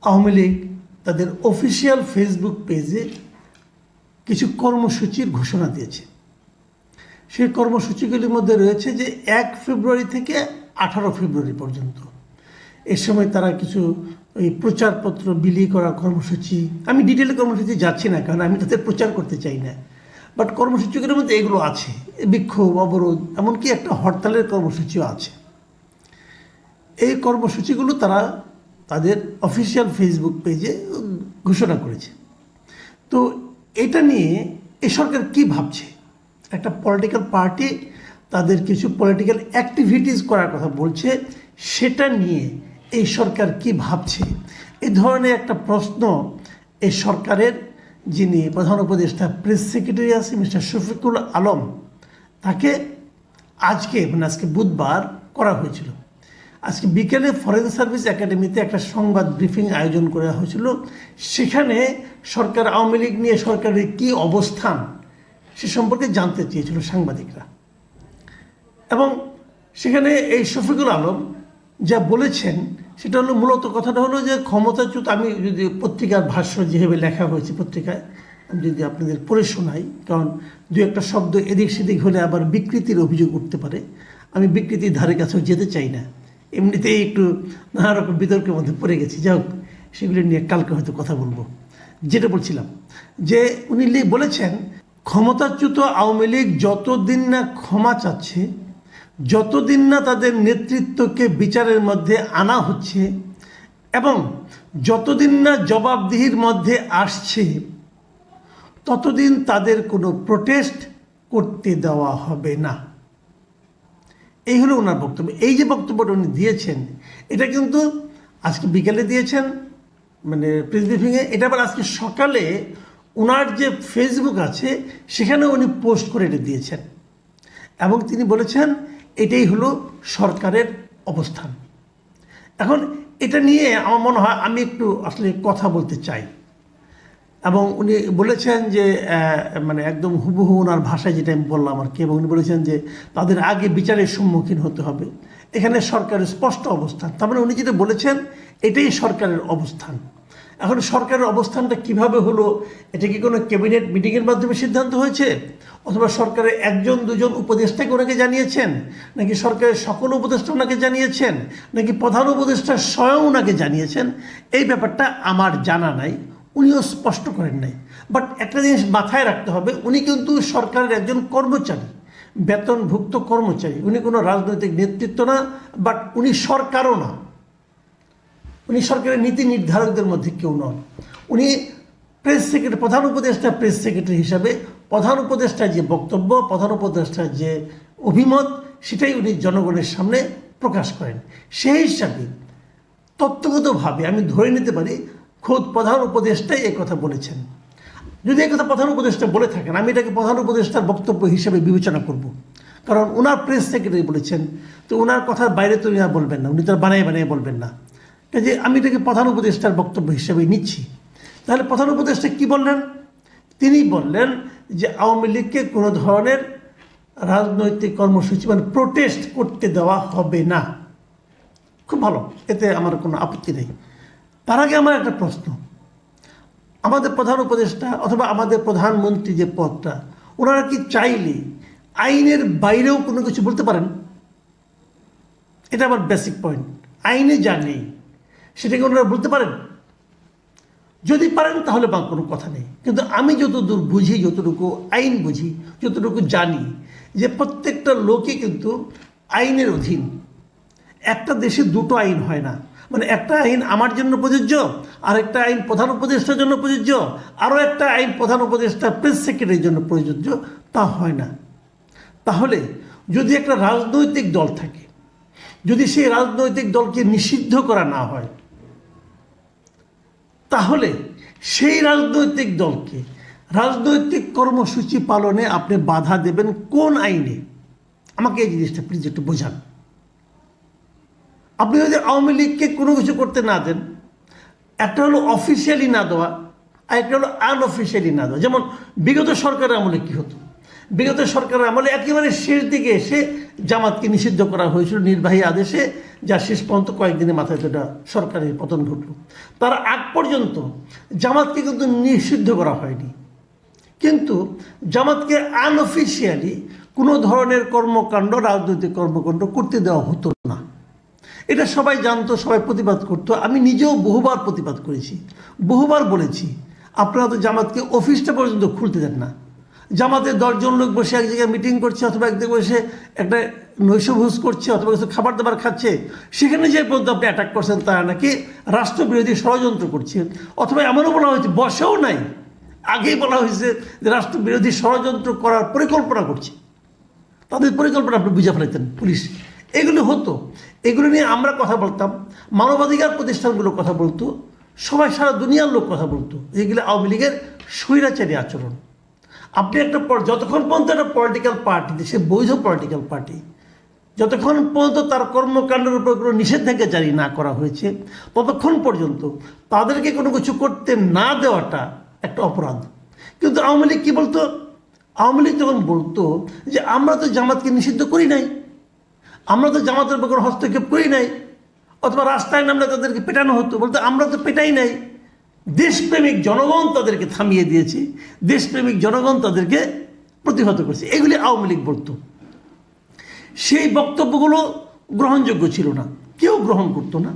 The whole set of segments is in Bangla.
আওয়ামী লীগ তাদের অফিসিয়াল ফেসবুক পেজে কিছু কর্মসূচির ঘোষণা দিয়েছে। সেই কর্মসূচিগুলির মধ্যে রয়েছে যে 1 ফেব্রুয়ারি থেকে 18 ফেব্রুয়ারি পর্যন্ত এ সময় তারা কিছু ওই প্রচারপত্র বিলি করার কর্মসূচি, আমি ডিটেলে কর্মসূচি যাচ্ছি না কারণ আমি তাদের প্রচার করতে চাই না, বাট কর্মসূচিগুলোর মধ্যে এগুলো আছে, বিক্ষোভ, অবরোধ, এমনকি একটা হরতালের কর্মসূচিও আছে। এই কর্মসূচিগুলো তারা তাদের অফিসিয়াল ফেসবুক পেজে ঘোষণা করেছে। তো এটা নিয়ে এই সরকার কী ভাবছে? একটা পলিটিক্যাল পার্টি তাদের কিছু পলিটিক্যাল অ্যাক্টিভিটিস করার কথা বলছে, সেটা নিয়ে এই সরকার কি ভাবছে, এই ধরনের একটা প্রশ্ন এই সরকারের যিনি প্রধান উপদেষ্টা প্রেস সেক্রেটারি আছে মিস্টার শফিকুল আলম, তাকে আজকে বুধবার করা হয়েছিল। আজকে বিকেলে ফরেন সার্ভিস একাডেমিতে একটা সংবাদ ব্রিফিং আয়োজন করা হয়েছিল। সেখানে সরকার আওয়ামী লীগ নিয়ে সরকারের কী অবস্থান সে সম্পর্কে জানতে চেয়েছিল সাংবাদিকরা। এবং সেখানে এই শফিকুল আলম যা বলেছেন সেটা হলো, মূলত কথাটা হলো যে ক্ষমতাচ্যুত, আমি যদি পত্রিকার ভাষ্য যেভাবে লেখা হয়েছে পত্রিকায় আমি যদি আপনাদের পড়ে শোনাই, কারণ দু একটা শব্দ এদিক সেদিক হলে আবার বিকৃতির অভিযোগ উঠতে পারে, আমি বিকৃতির ধারে কাছেও যেতে চাই না, এমনিতেই একটু নানা রকম বিতর্কের মধ্যে পড়ে গেছি। যাই হোক, সেগুলি নিয়ে কালকে হয়তো কথা বলবো। যেটা বলছিলাম যে উনি বলেছেন, ক্ষমতাচ্যুত আওয়ামী লীগ যতদিন না ক্ষমা চাচ্ছে, যতদিন না তাদের নেতৃত্বকে বিচারের মধ্যে আনা হচ্ছে এবং যতদিন না জবাবদিহির মধ্যে আসছে, ততদিন তাদের কোনো প্রোটেস্ট করতে দেওয়া হবে না। এই হলো ওনার বক্তব্য। এই যে বক্তব্যটা উনি দিয়েছেন, এটা কিন্তু আজকে বিকেলে দিয়েছেন প্রেস ব্রিফিংয়ে, এটা আবার আজকে সকালে ওনার যে ফেসবুক আছে সেখানে উনি পোস্ট করে এটা দিয়েছেন এবং তিনি বলেছেন এটাই হলো সরকারের অবস্থান। এখন এটা নিয়ে আমার মনে হয় আমি একটু আসলে কথা বলতে চাই। এবং উনি বলেছেন যে একদম হুবহু ওনার ভাষায় যেটা আমি বললাম আর কি, এবং উনি বলেছেন যে তাদের আগে বিচারের সম্মুখীন হতে হবে, এখানে সরকারের স্পষ্ট অবস্থান। তার মানে উনি যেটা বলেছেন এটাই সরকারের অবস্থান। এখন সরকারের অবস্থানটা কিভাবে হলো? এটা কি কোনো ক্যাবিনেট মিটিংয়ের মাধ্যমে সিদ্ধান্ত হয়েছে, অথবা সরকারের 1-2 উপদেষ্টাকে ওনাকে জানিয়েছেন, নাকি সরকারের সকল উপদেষ্টা ওনাকে জানিয়েছেন, নাকি প্রধান উপদেষ্টা স্বয়ং ওনাকে জানিয়েছেন, এই ব্যাপারটা আমার জানা নাই, উনিও স্পষ্ট করেন নাই। বাট একটা জিনিস মাথায় রাখতে হবে, উনি কিন্তু সরকারের একজন কর্মচারী, বেতনভুক্ত কর্মচারী, উনি কোনো রাজনৈতিক নেতৃত্ব না, বাট উনি সরকারও না, উনি সরকারের নীতি নির্ধারকদের মধ্যে কেউ নন। উনি প্রেস সেক্রেটারি, প্রধান উপদেষ্টা প্রেস সেক্রেটারি হিসাবে প্রধান উপদেষ্টার যে বক্তব্য, প্রধান উপদেষ্টার যে অভিমত, সেটাই উনি জনগণের সামনে প্রকাশ করেন। সেই হিসাবে তত্ত্বগতভাবে আমি ধরে নিতে পারি খোদ প্রধান উপদেষ্টাই এই কথা বলেছেন। যদি এই কথা প্রধান উপদেষ্টা বলে থাকেন, আমি এটাকে প্রধান উপদেষ্টার বক্তব্য হিসেবে বিবেচনা করব, কারণ ওনার প্রেস সেক্রেটারি বলেছেন, তো ওনার কথার বাইরে তো উনি আর বলবেন না, উনি তো বানিয়ে বানিয়ে বলবেন না। যে আমি এটাকে প্রধান উপদেষ্টার বক্তব্য হিসেবে নিচ্ছি। তাহলে প্রধান উপদেষ্টা কি বললেন? তিনি বললেন যে আওয়ামী লীগকে কোনো ধরনের রাজনৈতিক কর্মসূচি প্রোটেস্ট করতে দেওয়া হবে না। খুব ভালো, এতে আমার কোনো আপত্তি নেই। তার আগে আমার একটা প্রশ্ন, আমাদের প্রধান উপদেষ্টা অথবা আমাদের প্রধানমন্ত্রী যে পদটা, ওনারা কি চাইলে আইনের বাইরেও কোনো কিছু বলতে পারেন? এটা আমার বেসিক পয়েন্ট। আইনে যা নেই সেটাকে ওনারা বলতে পারেন? যদি পারেন তাহলে বা কোনো কথা নেই, কিন্তু আমি যতদূর বুঝি, যতটুকু আইন বুঝি, যতটুকু জানি, যে প্রত্যেকটা লোকই কিন্তু আইনের অধীন। একটা দেশে দুটো আইন হয় না, একটা আইন আমার জন্য প্রযোজ্য, আর একটা আইন প্রধান উপদেষ্টার জন্য প্রযোজ্য, আরও একটা আইন প্রধান উপদেষ্টা প্রেস সেক্রেটারির জন্য প্রযোজ্য, তা হয় না। তাহলে যদি একটা রাজনৈতিক দল থাকে, যদি সেই রাজনৈতিক দলকে নিষিদ্ধ করা না হয়, তাহলে সেই রাজনৈতিক দলকে রাজনৈতিক কর্মসূচি পালনে আপনি বাধা দেবেন কোন আইনে? আমাকে এই জিনিসটা প্লিজ একটু বোঝান। আপনি যদি আওয়ামী লীগকে কোনো কিছু করতে না দেন, একটা হলো অফিসিয়ালি না দেওয়া, আর একটা হলো আনঅফিসিয়ালি না দেওয়া। যেমন বিগত সরকারের আমলে কী হতো, বিগত সরকারের আমলে একেবারে শেষ দিকে এসে জামাতকে নিষিদ্ধ করা হয়েছিল নির্বাহী আদেশে, যা শেষ পর্যন্ত কয়েকদিনের মাথায় সেটা সরকারের পতন ঘটল। তার আগ পর্যন্ত জামাতকে কিন্তু নিষিদ্ধ করা হয়নি, কিন্তু জামাতকে আনঅফিসিয়ালি কোনো ধরনের কর্মকাণ্ড, রাজনৈতিক কর্মকাণ্ড করতে দেওয়া হতো না। এটা সবাই জানতো, সবাই প্রতিবাদ করতো। আমি নিজেও বহুবার প্রতিবাদ করেছি, বহুবার বলেছি আপনারা তো জামাতকে অফিসটা পর্যন্ত খুলতে দেন না। জামাতের 10 জন লোক বসে এক জায়গায় মিটিং করছে, অথবা এক জায়গায় বসে একটা নৈশভোজ করছে, অথবা কিছু খাবার দাবার খাচ্ছে, সেখানে যে পর্যন্ত আপনি অ্যাটাক করছেন তারা নাকি রাষ্ট্রবিরোধী ষড়যন্ত্র করছে। অথবা এমনও বলা হয়েছে, বসেও নাই, আগেই বলা হয়েছে যে রাষ্ট্রবিরোধী ষড়যন্ত্র করার পরিকল্পনা করছে। তাদের পরিকল্পনা আপনি বুঝে ফেলাইতেন পুলিশ। এগুলো হতো, এগুলো নিয়ে আমরা কথা বলতাম, মানবাধিকার প্রতিষ্ঠানগুলো কথা বলতো, সবাই সারা দুনিয়ার লোক কথা বলতো। এগুলো আওয়ামী লীগের স্বৈরাচারী আচরণ। আপনি একটা যতক্ষণ পর্যন্ত একটা পলিটিক্যাল পার্টি, দেশে বৈধ পলিটিক্যাল পার্টি, যতক্ষণ পর্যন্ত তার কর্মকাণ্ডের উপর কোনো নিষেধাজ্ঞা জারি না করা হয়েছে, ততক্ষণ পর্যন্ত তাদেরকে কোনো কিছু করতে না দেওয়াটা একটা অপরাধ। কিন্তু আওয়ামী লীগ কী বলতো? আওয়ামী লীগ তখন বলতো যে আমরা তো জামাতকে নিষিদ্ধ করি নাই, আমরা তো জামাতের উপর কোনো হস্তক্ষেপ করি নাই। অথবা রাস্তায় নামলে তাদেরকে পেটানো হতো, বলতো আমরা তো পেটাই নাই, দেশপ্রেমিক জনগণ তাদেরকে থামিয়ে দিয়েছে, দেশপ্রেমিক জনগণ তাদেরকে প্রতিহত করছে। এগুলি আওয়ামী লীগ বলতো। সেই বক্তব্যগুলো গ্রহণযোগ্য ছিল না, কেউ গ্রহণ করতো না,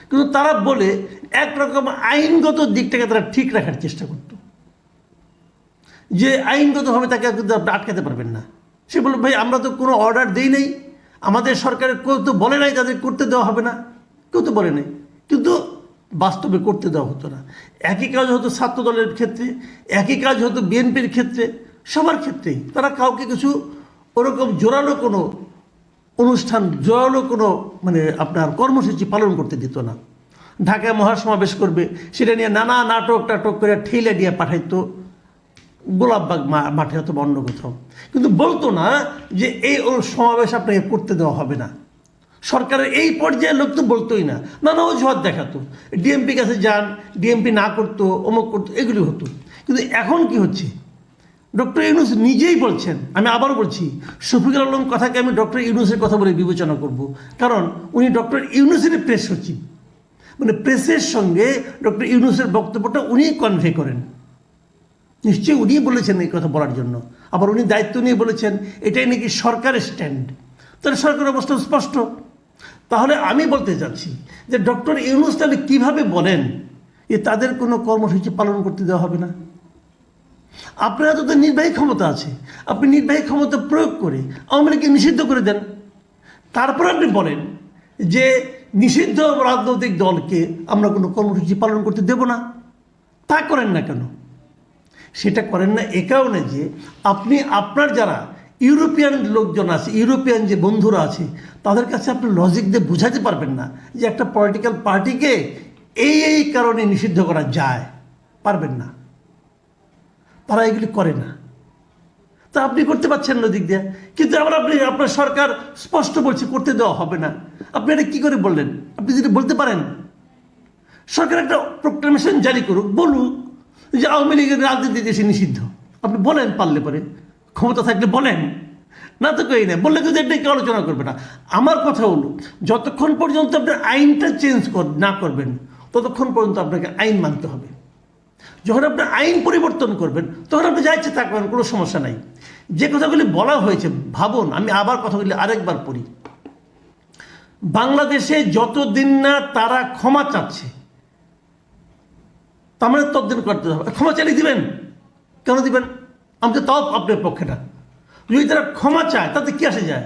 কিন্তু তারা বলে একরকম আইনগত দিকটাকে তারা ঠিক রাখার চেষ্টা করতো, যে আইনগতভাবে তাকে কিন্তু আপনি আটকাতে পারবেন না। সে বলল ভাই আমরা তো কোনো অর্ডার দিই নাই, আমাদের সরকারের কেউ তো বলে নাই তাদের করতে দেওয়া হবে না, কেউ তো বলে নাই, কিন্তু বাস্তবে করতে দেওয়া হতো না। একই কাজ হতো ছাত্র দলের ক্ষেত্রে, একই কাজ হতো বিএনপির ক্ষেত্রে, সবার ক্ষেত্রেই তারা কাউকে কিছু ওরকম জোরালো কোনো অনুষ্ঠান, জোরালো কোনো আপনার কর্মসূচি পালন করতে দিত না। ঢাকায় মহাসমাবেশ করবে, সেটা নিয়ে নানা নাটক টাটক করে ঠেলে দিয়ে পাঠাইতো গোলাপবাগ মাঠে অথবা অন্য কোথাও, কিন্তু বলতো না যে এই সমাবেশ আপনাকে করতে দেওয়া হবে না। সরকারের এই পর্যায়ে লোক তো বলতোই না, নানা অজুহাত দেখাতো, ডিএমপি কাছে যান, ডিএমপি না করতো, অমুক করতো, এগুলি হতো। কিন্তু এখন কি হচ্ছে? ডক্টর ইউনূস নিজেই বলছেন, আমি আবারও বলছি, শফিকুল আলম কথাকে আমি ডক্টর ইউনূসের কথা বলে বিবেচনা করব, কারণ উনি ডক্টর ইউনূসের প্রেস সচিব, প্রেসের সঙ্গে ডক্টর ইউনূসের বক্তব্যটা উনি কনভে করেন। নিশ্চয়ই উনি বলেছেন এই কথা বলার জন্য, আবার উনি দায়িত্ব নিয়ে বলেছেন এটাই নাকি সরকারের স্ট্যান্ড, তাহলে সরকারের অবস্থা স্পষ্ট। তাহলে আমি বলতে চাচ্ছি যে ডক্টর ইউনূস তাহলে কীভাবে বলেন যে তাদের কোনো কর্মসূচি পালন করতে দেওয়া হবে না? আপনার তো নির্বাহী ক্ষমতা আছে, আপনি নির্বাহী ক্ষমতা প্রয়োগ করে আওয়ামী লীগকে নিষিদ্ধ করে দেন, তারপর আপনি বলেন যে নিষিদ্ধ রাজনৈতিক দলকে আমরা কোনো কর্মসূচি পালন করতে দেব না। তা করেন না কেন? সেটা করেন না এ কারণে যে আপনি আপনার যারা ইউরোপিয়ান লোকজন আছে, ইউরোপিয়ান যে বন্ধুরা আছে, তাদের কাছে আপনি লজিক দিয়ে বোঝাতে পারবেন না যে একটা পলিটিক্যাল পার্টিকে এই কারণে নিষিদ্ধ করা যায়, পারবেন না। তারা এগুলি করে না, তা আপনি করতে পারছেন না দিক দিয়ে, কিন্তু আবার আপনার সরকার স্পষ্ট বলছে করতে দেওয়া হবে না। আপনি এটা কী করে বললেন? আপনি যদি বলতে পারেন, সরকার একটা প্রোক্লামেশন জারি করুক, বলুক যে আওয়ামী লীগের রাজনীতি দেশে নিষিদ্ধ। আপনি বলেন, পারলে পরে ক্ষমতা থাকলে বলেন, না তো কেই না, বললে কিন্তু এটা কেউ আলোচনা করবে না। আমার কথা হলো যতক্ষণ পর্যন্ত আপনি আইনটা চেঞ্জ না করবেন ততক্ষণ পর্যন্ত আপনাকে আইন মানতে হবে। যখন আপনি আইন পরিবর্তন করবেন তখন আপনি যা ইচ্ছে তা করবেন, কোনো সমস্যা নাই। যে কথাগুলি বলা হয়েছে ভাবুন, আমি আবার কথাগুলি আরেকবার পড়ি। বাংলাদেশে যতদিন না তারা ক্ষমা চাচ্ছে, তার মানে ততদিন করতে হবে। ক্ষমা চালিয়ে দিবেন কেন? দিবেন আমাকে তাও আপনার পক্ষেটা। যদি তারা ক্ষমা চায় তাতে কি আসে যায়?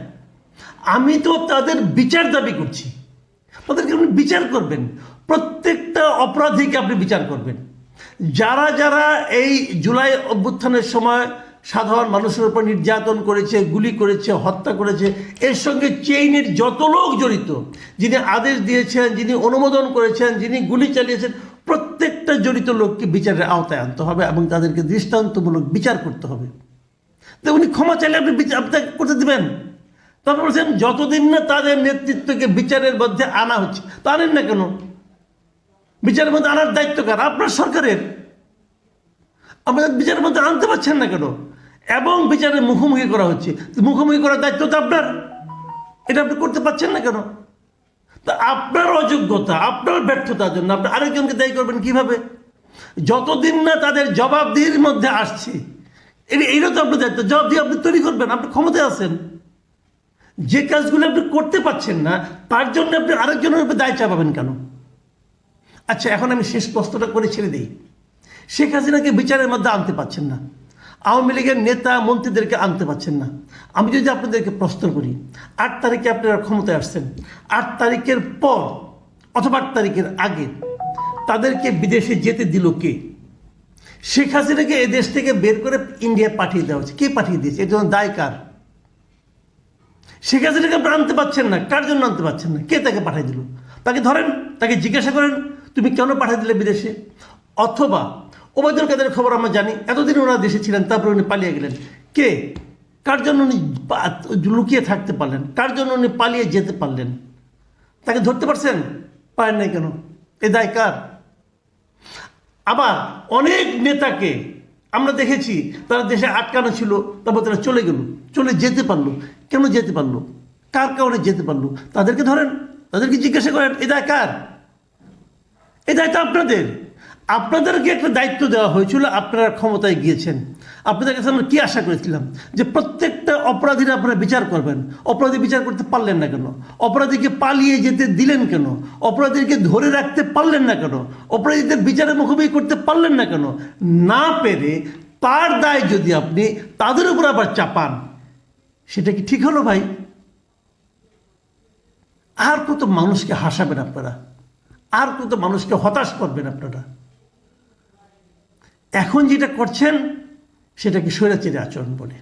আমি তো তাদের বিচার দাবি করছি, তাদেরকে আপনি বিচার করবেন, প্রত্যেকটা অপরাধীকে আপনি বিচার করবেন। যারা যারা এই জুলাই অভ্যুত্থানের সময় সাধারণ মানুষের উপর নির্যাতন করেছে, গুলি করেছে, হত্যা করেছে, এর সঙ্গে চেইনের যত লোক জড়িত, যিনি আদেশ দিয়েছেন, যিনি অনুমোদন করেছেন, যিনি গুলি চালিয়েছেন, প্রত্যেকটা জড়িত লোককে বিচারের আওতায় আনতে হবে এবং তাদেরকে দৃষ্টান্তমূলক বিচার করতে হবে। তো উনি ক্ষমা চাইলে আপনি আপনাকে করতে দেবেন? তারপর বলছেন যতদিন না তাদের নেতৃত্বকে বিচারের মধ্যে আনা হচ্ছে। তা আনেন না কেন? বিচারের মধ্যে আনার দায়িত্ব কার? আপনার সরকারের। আপনাদের বিচারের মধ্যে আনতে পারছেন না কেন? এবং বিচারের মুখোমুখি করা হচ্ছে। মুখোমুখি করার দায়িত্ব তো আপনার, এটা আপনি করতে পারছেন না কেন? তা আপনার অযোগ্যতা, আপনার ব্যর্থতার জন্য আপনি আরেকজনকে দায়ী করবেন কিভাবে? যতদিন না তাদের জবাবদিহির মধ্যে আসছে, এইটা তো আপনার দায়িত্ব। জবাবদিহি আপনি তৈরি করবেন, আপনি ক্ষমতায় আছেন। যে কাজগুলো আপনি করতে পারছেন না তার জন্য আপনি আরেকজনের উপর দায় চাপাবেন কেন? আচ্ছা, এখন আমি শেষ প্রশ্নটা করে ছেড়ে দিই। শেখ হাসিনাকে বিচারের মধ্যে আনতে পারছেন না, আওয়ামী লীগের নেতা মন্ত্রীদেরকে আনতে পারছেন না। আমি যদি আপনাদেরকে প্রশ্ন করি, 8 তারিখে আপনারা ক্ষমতায় আসছেন, 8 তারিখের পর অথবা 8 তারিখের আগে তাদেরকে বিদেশে যেতে দিল কে? শেখ হাসিনাকে এ দেশ থেকে বের করে ইন্ডিয়া পাঠিয়ে দেওয়া হচ্ছে। কে পাঠিয়ে দিয়েছে? এর জন্য দায় কার? শেখ হাসিনাকে আপনি আনতে পারছেন না, কার জন্য আনতে পারছেন না? কে তাকে পাঠিয়ে দিল? তাকে ধরেন, তাকে জিজ্ঞাসা করেন তুমি কেন পাঠিয়ে দিলে বিদেশে। অথবা ওবায়দুল কাদেরের খবর আমরা জানি, এতদিন ওনারা দেশে ছিলেন, তারপরে উনি পালিয়ে গেলেন। কে, কার জন্য উনি লুকিয়ে থাকতে পারলেন? কার জন্য উনি পালিয়ে যেতে পারলেন? তাকে ধরতে পারছেন? পারেন নাই কেন? এ দায় কার? আবার অনেক নেতাকে আমরা দেখেছি তারা দেশে আটকানো ছিল, তারপর তারা চলে গেল, চলে যেতে পারলো। কেন যেতে পারলো? কার কারণে যেতে পারলো? তাদেরকে ধরেন, তাদেরকে জিজ্ঞাসা করেন এ দায় কার? এই দায়িত্ব আপনাদের। আপনাদেরকে একটা দায়িত্ব দেওয়া হয়েছিল, আপনারা ক্ষমতায় গিয়েছেন। আপনাদের কাছে আমরা কী আশা করেছিলাম? যে প্রত্যেকটা অপরাধীরা আপনারা বিচার করবেন। অপরাধী বিচার করতে পারলেন না কেন? অপরাধীকে পালিয়ে যেতে দিলেন কেন? অপরাধীকে ধরে রাখতে পারলেন না কেন? অপরাধীদের বিচারের মুখোমুখি করতে পারলেন না কেন? না পেরে তার দায় যদি আপনি তাদের উপর আবার চাপান, সেটা কি ঠিক হলো ভাই? আর কত মানুষকে হাসাবেন আপনারা? আর কত মানুষকে হতাশ করবেন আপনারা? এখন যেটা করছেন সেটাকে স্বৈরাচারী আচরণ বলে।